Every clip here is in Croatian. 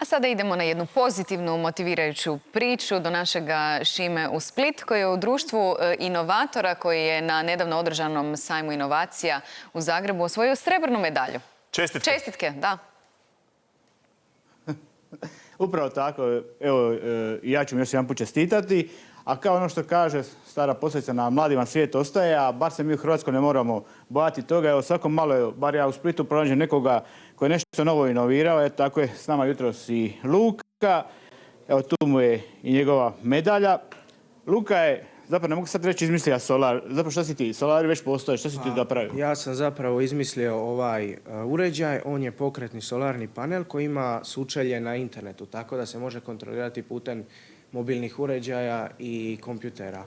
A sada idemo na jednu pozitivnu, motivirajuću priču do našega Šime u Split, koji je u društvu inovatora koji je na nedavno održanom sajmu inovacija u Zagrebu osvojio srebrnu medalju. Čestitke. Čestitke, da. Upravo tako. Evo, ja ću mi još jedan put čestitati. A kao ono što kaže stara poslovica, na mladima svijet ostaje, a bar se mi u Hrvatskoj ne moramo bojati toga. Evo, svako malo, bar ja u Splitu pronađem nekoga koji je nešto novo inovirao. Tako je s nama jutros i Luka. Evo, tu mu je i njegova medalja. Luka je, zapravo ne mogu sad reći, izmislio solar. Zapravo šta si ti? Solari već postoje. Šta si ti napravio? Ja sam zapravo izmislio ovaj uređaj. On je pokretni solarni panel koji ima sučelje na internetu, tako da se može kontrolirati putem mobilnih uređaja i kompjutera.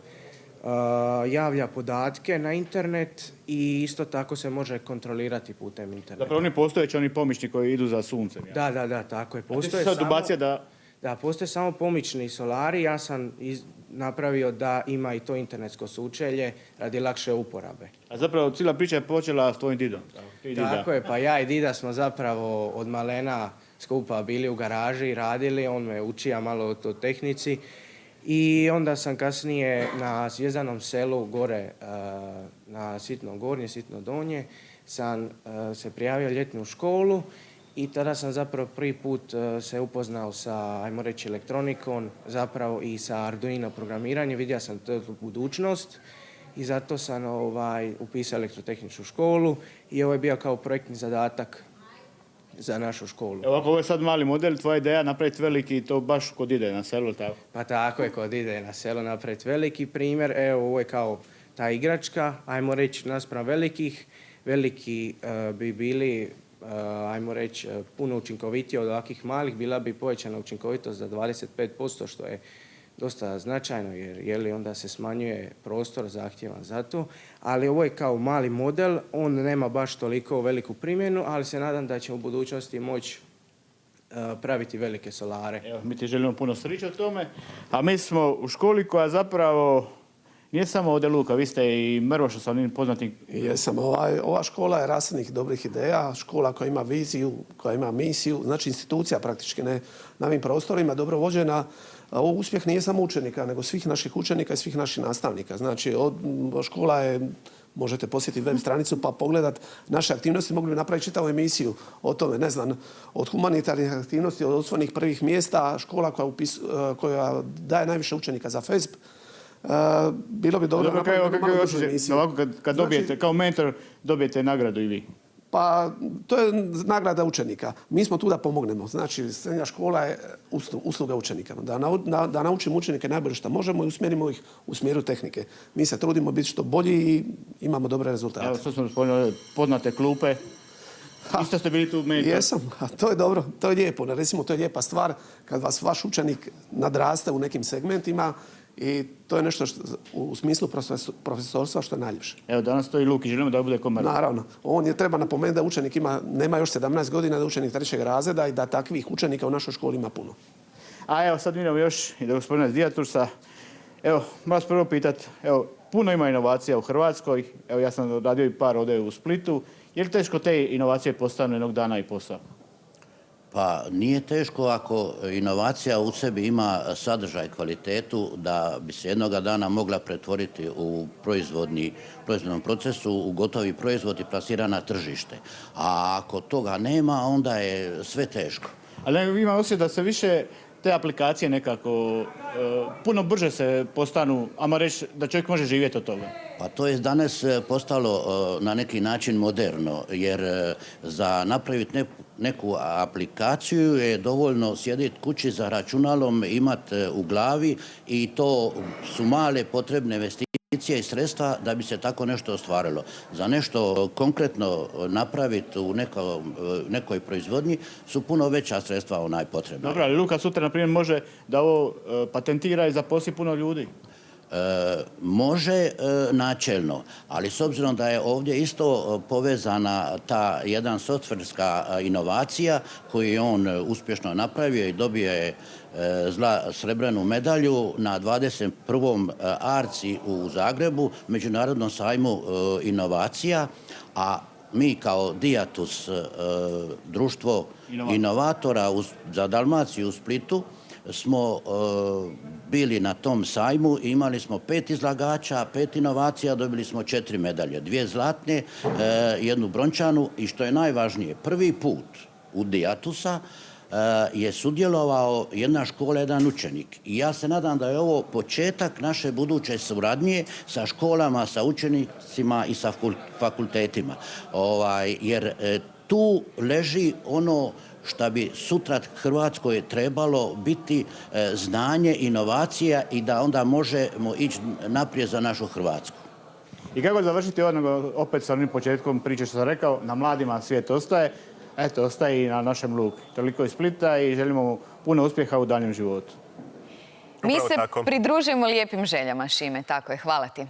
Javlja podatke na internet i isto tako se može kontrolirati putem interneta. Zapravo oni postojeći, oni pomični koji idu za suncem. Ja? Da, tako je. Postoje sad ubacija da... Da, postoje samo pomični solari. Ja sam napravio da ima i to internetsko sučelje radi lakše uporabe. A zapravo cijela priča je počela s tvojim didom. Tako je, pa ja i dida smo zapravo od malena skupa bili u garaži, radili, on me učija malo o toj tehnici i onda sam kasnije na Zvjezdanom selu gore na Sitno Gornje, Sitno Donje sam se prijavio ljetnu školu i tada sam zapravo prvi put se upoznao sa, ajmo reći, elektronikom, zapravo i sa Arduino programiranjem, vidio sam to budućnost i zato sam upisao elektrotehničku školu i ovo je bio kao projektni zadatak za našu školu. Evo, ovo je sad mali model, tvoja ideja napraviti veliki, to baš kod ide na selo, tako? Pa tako je, kod ide na selo napraviti veliki primjer. Evo, ovo je kao ta igračka, ajmo reći, naspram velikih. Veliki bi bili, ajmo reći, puno učinkovitiji od ovakvih malih. Bila bi povećana učinkovitost za 25%, što je dosta značajno jer onda se smanjuje prostor zahtjevan za to. Ali ovo je kao mali model, on nema baš toliko veliku primjenu, ali se nadam da će u budućnosti moći praviti velike solare. Evo, mi ti želimo puno sreće o tome. A mi smo u školi koja zapravo nije samo ovdje Luka, vi ste i Mrvoša sa onim poznatim... Jesam, ova škola je rasadnik dobrih ideja, škola koja ima viziju, koja ima misiju, znači institucija praktički na ovim prostorima, dobro vođena. Ovo uspjeh nije samo učenika, nego svih naših učenika i svih naših nastavnika. Znači, škola je, možete posjetiti web stranicu pa pogledat naše aktivnosti, mogli bi napraviti čitavu emisiju o tome, ne znam, od humanitarnih aktivnosti, od osvojenih prvih mjesta, škola koja daje najviše učenika za FESP. Bilo bi dobro napraviti malo dužu emisiju. Ovako, kad dobijete, kao mentor, dobijete nagradu i vi. Pa, to je nagrada učenika. Mi smo tu da pomognemo. Znači, srednja škola je usluga učenikama. Da naučimo učenike najbolje što možemo i usmjerimo ih u smjeru tehnike. Mi se trudimo biti što bolji i imamo dobre rezultate. Evo, što smo spomenuli, poznate klupe. Isto ste bili tu mentor. Jesam, to je dobro, to je lijepo. Recimo, to je lijepa stvar kad vas vaš učenik nadraste u nekim segmentima i to je nešto u smislu profesorstva što je najljepše. Evo, danas stoji Luki, želimo da bude komar. Naravno. Treba napomenuti da učenik nema još 17 godina, da je učenik 3. razreda i da takvih učenika u našoj školi ima puno. A evo, sad idemo još i do gospodina Dijatursa. Evo, moram vas prvo pitati, evo, puno ima inovacija u Hrvatskoj. Evo, ja sam radio i par ovdje u Splitu. Je li teško te inovacije postanu jednog dana i posao? Pa nije teško ako inovacija u sebi ima sadržaj, kvalitetu, da bi se jednoga dana mogla pretvoriti u proizvodnom procesu, u gotovi proizvod i plasira na tržište. A ako toga nema, onda je sve teško. Ali ima osjećaj da se više te aplikacije nekako puno brže se postanu, ajmo reći da čovjek može živjeti od toga. Pa to je danas postalo na neki način moderno, jer za napraviti neku aplikaciju je dovoljno sjediti kući za računalom, imati u glavi i to su male potrebne investicije i sredstva da bi se tako nešto ostvarilo. Za nešto konkretno napraviti u nekoj proizvodnji su puno veća sredstva potrebna. Dobro, ali Luka sutra, na primjer, može da ovo patentira i zaposli puno ljudi? Može načelno, ali s obzirom da je ovdje isto povezana ta jedan softverska inovacija koju je on uspješno napravio i dobio je srebrenu medalju na 21. ARC-i u Zagrebu, Međunarodnom sajmu inovacija, a mi kao Dijatus, društvo inovatora za Dalmaciju u Splitu, smo bili na tom sajmu i imali smo 5 izlagača, 5 inovacija, dobili smo 4 medalje. 2 zlatne, 1 brončanu i što je najvažnije, prvi put u Dijatusa je sudjelovao jedna škola, jedan učenik. I ja se nadam da je ovo početak naše buduće suradnje sa školama, sa učenicima i sa fakultetima. Jer tu leži ono što bi sutra Hrvatskoj trebalo biti znanje, inovacija i da onda možemo ići naprijed za našu Hrvatsku. I kako završiti opet sa onim početkom priče što sam rekao, na mladima svijet ostaje, eto, ostaje i na našem Luki. Toliko iz Splita i želimo mu puno uspjeha u daljem životu. Mi Upravo se tako. pridružujemo lijepim željama, Šime, tako je, hvala ti.